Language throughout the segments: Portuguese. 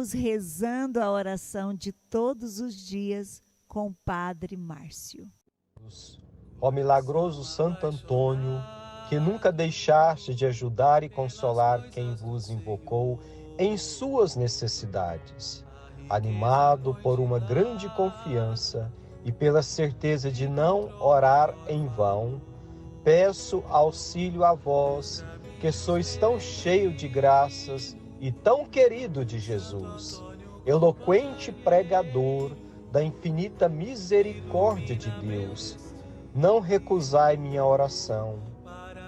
vamos rezando a oração de todos os dias com o Padre Márcio. Ó milagroso Santo Antônio, que nunca deixaste de ajudar e consolar quem vos invocou em suas necessidades, animado por uma grande confiança e pela certeza de não orar em vão, peço auxílio a vós, que sois tão cheio de graças e tão querido de Jesus, eloquente pregador da infinita misericórdia de Deus. Não recusai minha oração,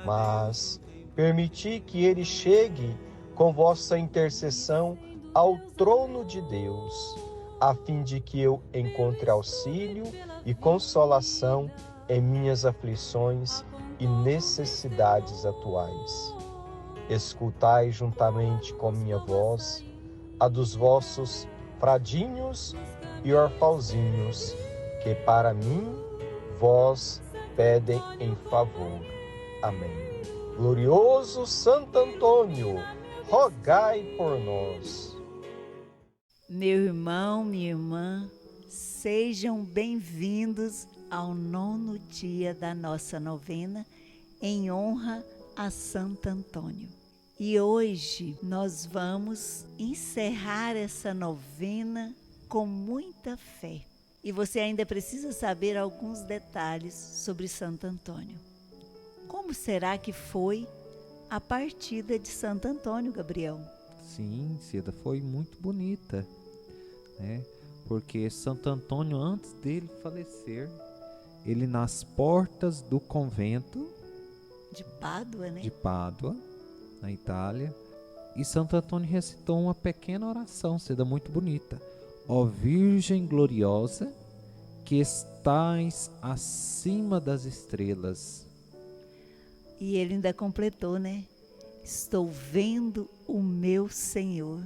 mas permiti que ele chegue com vossa intercessão ao trono de Deus, a fim de que eu encontre auxílio e consolação em minhas aflições e necessidades atuais. Escutai juntamente com minha voz a dos vossos fradinhos e orfãozinhos, que para mim vós pedem em favor. Amém. Glorioso Santo Antônio, rogai por nós. Meu irmão, minha irmã, sejam bem-vindos ao 9º dia da nossa novena em honra a Santo Antônio. E hoje nós vamos encerrar essa novena com muita fé. E você ainda precisa saber alguns detalhes sobre Santo Antônio. Como será que foi a partida de Santo Antônio, Gabriel? Sim, Cida, foi muito bonita, né? Porque Santo Antônio, antes dele falecer, ele nas portas do convento de Pádua, né? De Pádua, na Itália, e Santo Antônio recitou uma pequena oração, Cida, muito bonita. Ó Virgem gloriosa, que estais acima das estrelas. E ele ainda completou, né? Estou vendo o meu Senhor.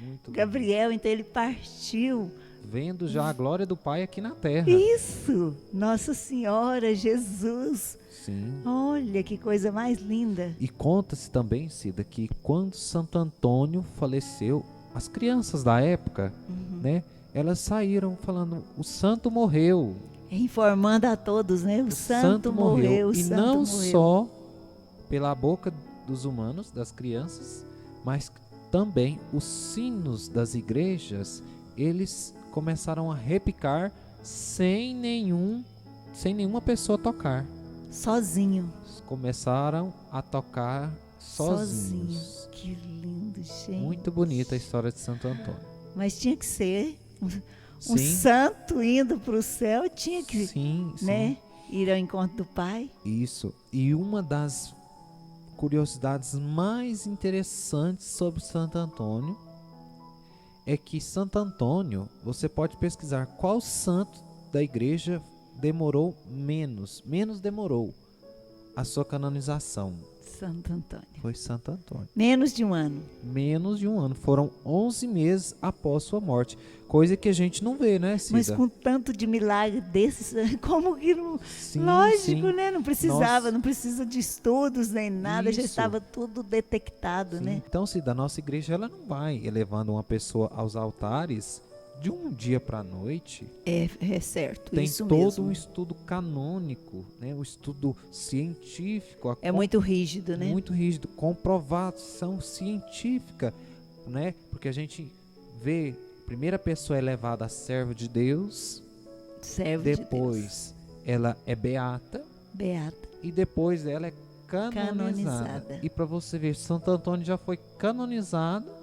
Muito Gabriel, bonito. Então ele partiu. Vendo já a glória do Pai aqui na terra. Isso! Nossa Senhora, Jesus. Sim. Olha que coisa mais linda. E conta-se também, Cida, que quando Santo Antônio faleceu, as crianças da época, né? Elas saíram falando, o santo morreu. Informando a todos, né? O santo morreu. O e santo não morreu. Só pela boca dos humanos, das crianças, mas também os sinos das igrejas, eles começaram a repicar sem nenhuma pessoa tocar. Sozinho. Começaram a tocar sozinhos. Sozinho. Que lindo, gente. Muito bonita a história de Santo Antônio. Mas tinha que ser um santo indo para o céu, tinha que, né, ir ao encontro do Pai. Isso. E uma das curiosidades mais interessantes sobre Santo Antônio é que Santo Antônio, você pode pesquisar qual santo da igreja demorou menos demorou a sua canonização. Santo Antônio. Foi Santo Antônio. Menos de um ano. Menos de um ano. Foram 11 meses após sua morte. Coisa que a gente não vê, né, Cida? Mas com tanto de milagre desses, como que não... Lógico, né? Não precisava, não precisa de estudos nem nada, já estava tudo detectado, né? Então, Cida, a nonossa igreja ela não vai elevando uma pessoa aos altares de um dia para a noite. É certo, tem isso todo mesmo. Um estudo canônico, né? Um estudo científico. É muito rígido, né? Muito rígido, comprovação científica, né? Porque a gente vê, a primeira pessoa é levada a servo de Deus, depois ela é beata, e depois ela é canonizada. E para você ver, Santo Antônio já foi canonizado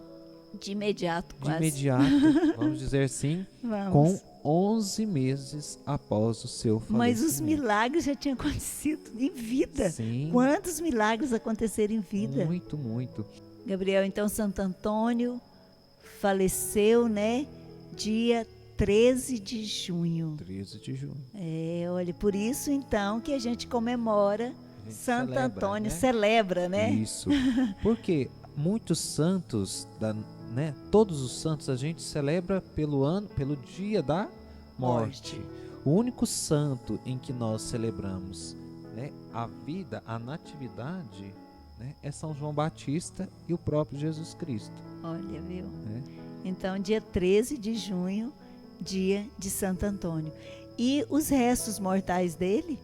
de imediato, quase. De imediato, vamos dizer assim, com 11 meses após o seu falecimento. Mas os milagres já tinham acontecido em vida. Sim. Quantos milagres aconteceram em vida? Muito, muito. Gabriel, então Santo Antônio faleceu, né? Dia 13 de junho. 13 de junho. Olha, por isso então que a gente comemora Santo Antônio, celebra, né? Isso. Porque muitos santos né? Todos os santos a gente celebra pelo dia da morte. O único santo em que nós celebramos, né, a vida, a natividade, né, é São João Batista e o próprio Jesus Cristo. Olha, viu? Né? Então, dia 13 de junho, dia de Santo Antônio. E os restos mortais dele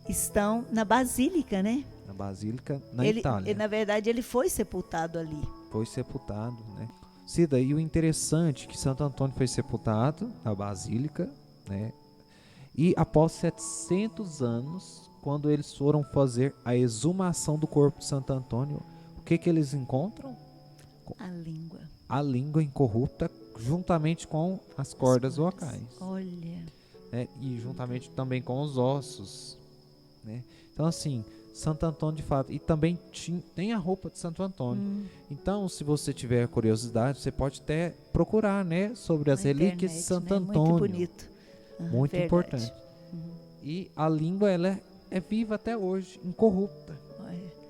estão na Basílica, né? Na Basílica, na Itália. Na verdade, ele foi sepultado ali. Foi sepultado, né? Cida, e o interessante é que Santo Antônio foi sepultado na Basílica, né? E após 700 anos, quando eles foram fazer a exumação do corpo de Santo Antônio, o que eles encontram? A língua. A língua incorrupta, juntamente com as cordas vocais. Olha. E juntamente também com os ossos, né? Então, assim, Santo Antônio de fato, e também tem a roupa de Santo Antônio. Então, se você tiver curiosidade, você pode até procurar, né, sobre as relíquias de Santo Antônio. Muito bonito. Muito verdade. importante. E a língua, ela é viva até hoje, incorrupta.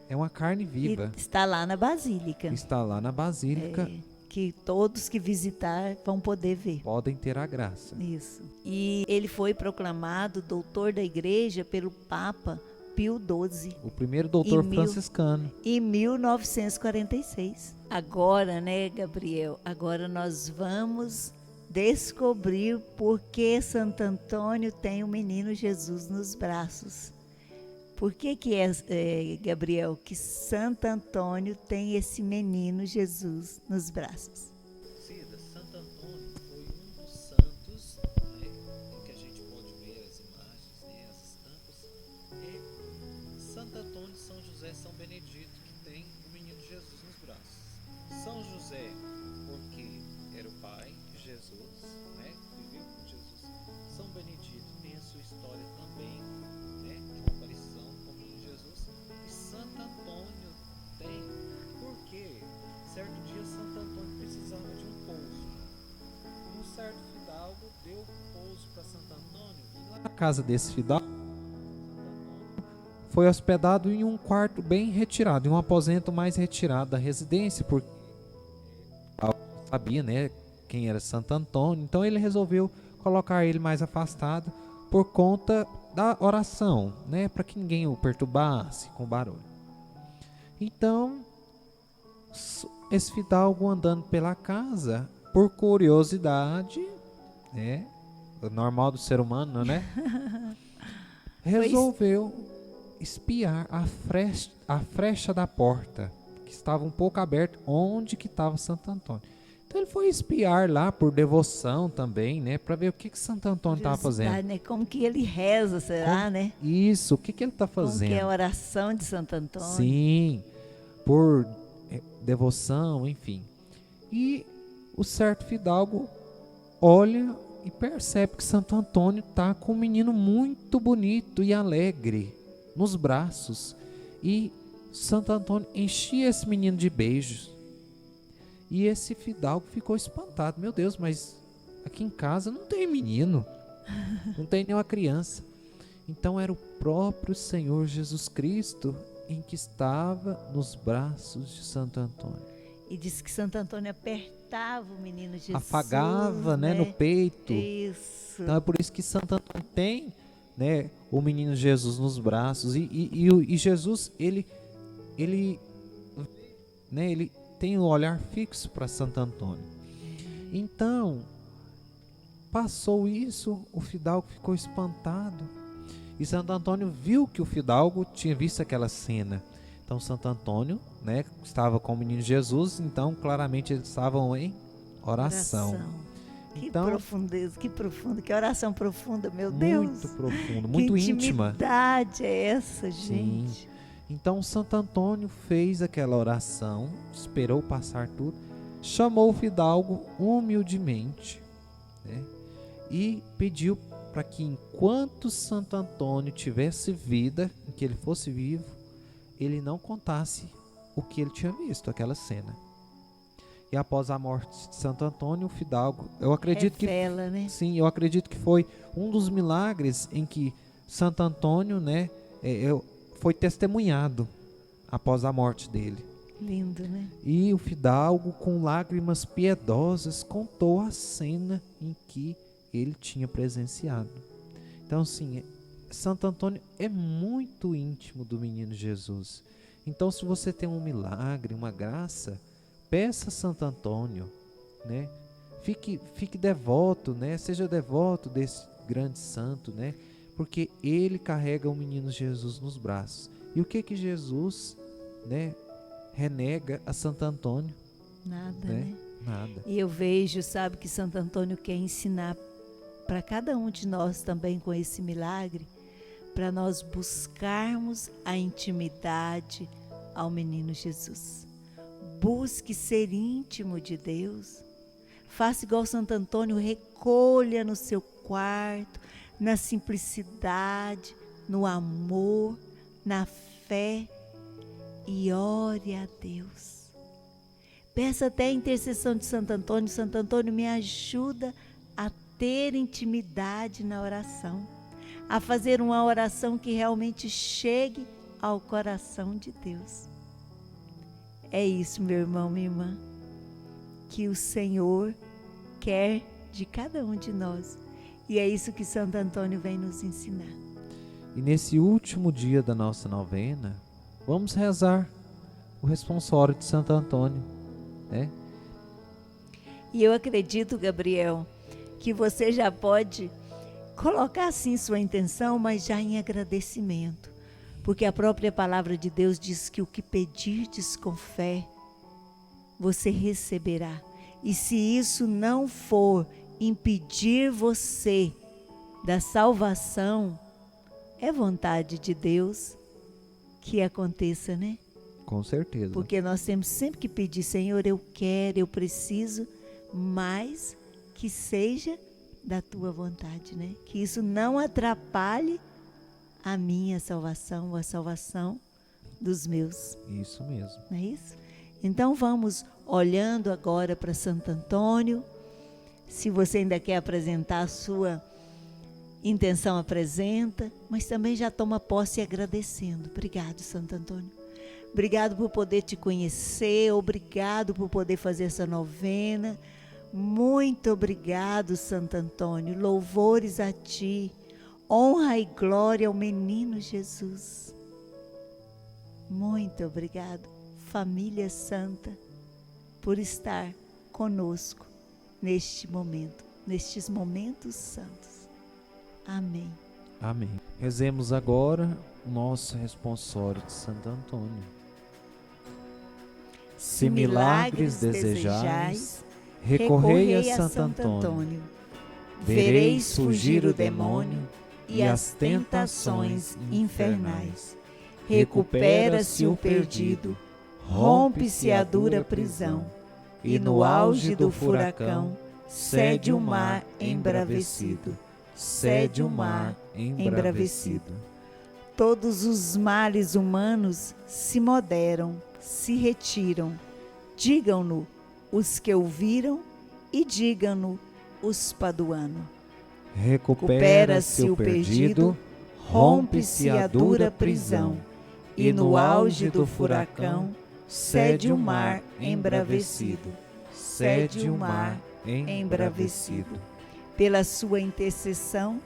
É uma carne viva. E está lá na Basílica. Está lá na Basílica. Que todos que visitar vão poder ver. Podem ter a graça. Isso. E ele foi proclamado doutor da Igreja pelo Papa Pio XII. O primeiro doutor franciscano. Em 1946. Agora, né, Gabriel? Agora nós vamos descobrir por que Santo Antônio tem o menino Jesus nos braços. Por que Gabriel, que Santo Antônio tem esse menino Jesus nos braços? Cida, Santo Antônio foi um dos santos, né, em que a gente pode ver as imagens, né, as estampas. E Santo Antônio, São José, São Benedito, que tem o menino Jesus nos braços. São José, porque era o pai de Jesus, né, viveu com Jesus. São Benedito tem a sua história também, né, de uma aparição com o menino Jesus. E Santo Antônio tem, porque certo dia Santo Antônio precisava de um pouso. Um certo fidalgo deu pouso para Santo Antônio. E lá na casa desse fidalgo, foi hospedado em um quarto bem retirado, em um aposento mais retirado da residência, porque sabia, né, quem era Santo Antônio. Então ele resolveu colocar ele mais afastado por conta da oração, né, para que ninguém o perturbasse com barulho. Então, esse fidalgo andando pela casa, por curiosidade, né, o normal do ser humano, né, resolveu espiar a frecha da porta, que estava um pouco aberta, onde que estava Santo Antônio. Então ele foi espiar lá por devoção também, né, para ver o que Santo Antônio estava fazendo. Né? Como que ele reza, será, né? Isso, o que ele está fazendo? Como que é a oração de Santo Antônio? Sim, por devoção, enfim. E o certo fidalgo olha e percebe que Santo Antônio está com um menino muito bonito e alegre nos braços. E Santo Antônio enchia esse menino de beijos. E esse fidalgo ficou espantado. Meu Deus, mas aqui em casa não tem menino. Não tem nenhuma criança. Então era o próprio Senhor Jesus Cristo em que estava nos braços de Santo Antônio. E disse que Santo Antônio apertava o menino Jesus. Afagava, né, no peito. Isso. Então é por isso que Santo Antônio tem, né, o menino Jesus nos braços. E Jesus, ele tem um olhar fixo para Santo Antônio. Então, passou isso, o fidalgo ficou espantado. E Santo Antônio viu que o fidalgo tinha visto aquela cena. Então, Santo Antônio, né, estava com o menino Jesus, então, claramente, eles estavam em oração. Que então, profundeza, que profunda, que oração profunda, meu Deus. Muito profunda, muito íntima. Que intimidade é essa, gente? Sim. Então, Santo Antônio fez aquela oração, esperou passar tudo, chamou o fidalgo humildemente, né, e pediu para que enquanto Santo Antônio tivesse vida, em que ele fosse vivo, ele não contasse o que ele tinha visto, aquela cena. E após a morte de Santo Antônio, o fidalgo, eu acredito revela, né? Sim, eu acredito que foi um dos milagres em que Santo Antônio, né, foi testemunhado após a morte dele. Lindo, né? E o fidalgo, com lágrimas piedosas, contou a cena em que ele tinha presenciado. Então, sim, Santo Antônio é muito íntimo do menino Jesus. Então, se você tem um milagre, uma graça, peça a Santo Antônio, né? Fique devoto, né? Seja devoto desse grande santo, né? Porque ele carrega o menino Jesus nos braços. E o que Jesus, né, renega a Santo Antônio? Nada, né? Nada. E eu vejo, sabe, que Santo Antônio quer ensinar para cada um de nós também com esse milagre, para nós buscarmos a intimidade ao menino Jesus. Busque ser íntimo de Deus. Faça igual Santo Antônio, recolha no seu quarto, na simplicidade, no amor, na fé e ore a Deus. Peça até a intercessão de Santo Antônio. Santo Antônio, me ajuda a ter intimidade na oração, a fazer uma oração que realmente chegue ao coração de Deus. É isso, meu irmão, minha irmã, que o Senhor quer de cada um de nós. E é isso que Santo Antônio vem nos ensinar. E nesse último dia da nossa novena, vamos rezar o responsório de Santo Antônio, né? E eu acredito, Gabriel, que você já pode colocar sim sua intenção, mas já em agradecimento. Porque a própria palavra de Deus diz que o que pedirdes com fé, você receberá. E se isso não for impedir você da salvação, é vontade de Deus que aconteça, né? Com certeza. Porque nós temos sempre que pedir, Senhor, eu quero, eu preciso, mas que seja da tua vontade, né? Que isso não atrapalhe a minha salvação, ou a salvação dos meus. Isso mesmo. Não é isso? Então vamos olhando agora para Santo Antônio. Se você ainda quer apresentar a sua intenção, apresenta, mas também já toma posse agradecendo. Obrigado, Santo Antônio. Obrigado por poder te conhecer, obrigado por poder fazer essa novena. Muito obrigado, Santo Antônio. Louvores a ti. Honra e glória ao menino Jesus. Muito obrigado, família santa, por estar conosco neste momento, nestes momentos santos. Amém. Amém. Rezemos agora o nosso responsório de Santo Antônio. Se milagres desejais, recorrei a Santo Antônio. Vereis fugir o demônio e as tentações infernais. Recupera-se o perdido, rompe-se a dura prisão, e no auge do furacão cede o mar embravecido, cede o mar embravecido. Todos os males humanos se moderam, se retiram. Digam-no os que ouviram e digam-no os paduanos. Recupera-se o perdido, rompe-se a dura prisão, e no auge do furacão cede o mar embravecido, cede o mar embravecido. Pela sua intercessão,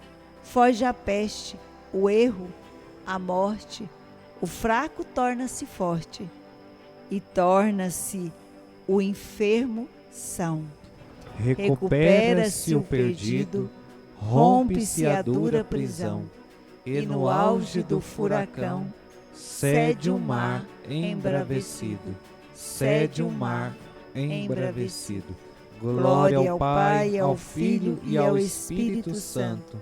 foge a peste, o erro, a morte. O fraco torna-se forte, e torna-se o enfermo são. Recupera-se o perdido, rompe-se a dura prisão, e no auge do furacão cede o mar embravecido, cede o mar embravecido. Glória ao Pai, ao Filho e ao Espírito Santo,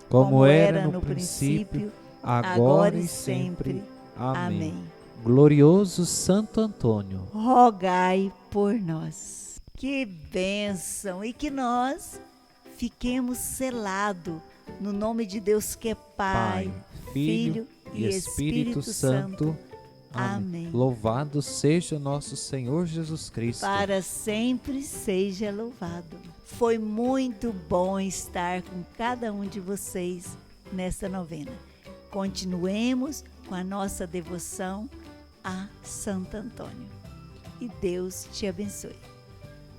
como era no princípio, agora e sempre. Amém. Glorioso Santo Antônio, rogai por nós. Que bênção! E que nós fiquemos selados no nome de Deus que é Pai, Filho e Espírito Santo. Amém. Louvado seja nosso Senhor Jesus Cristo. Para sempre seja louvado. Foi muito bom estar com cada um de vocês nessa novena. Continuemos com a nossa devoção a Santo Antônio. E Deus te abençoe.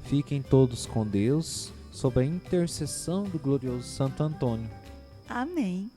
Fiquem todos com Deus, sob a intercessão do glorioso Santo Antônio. Amém.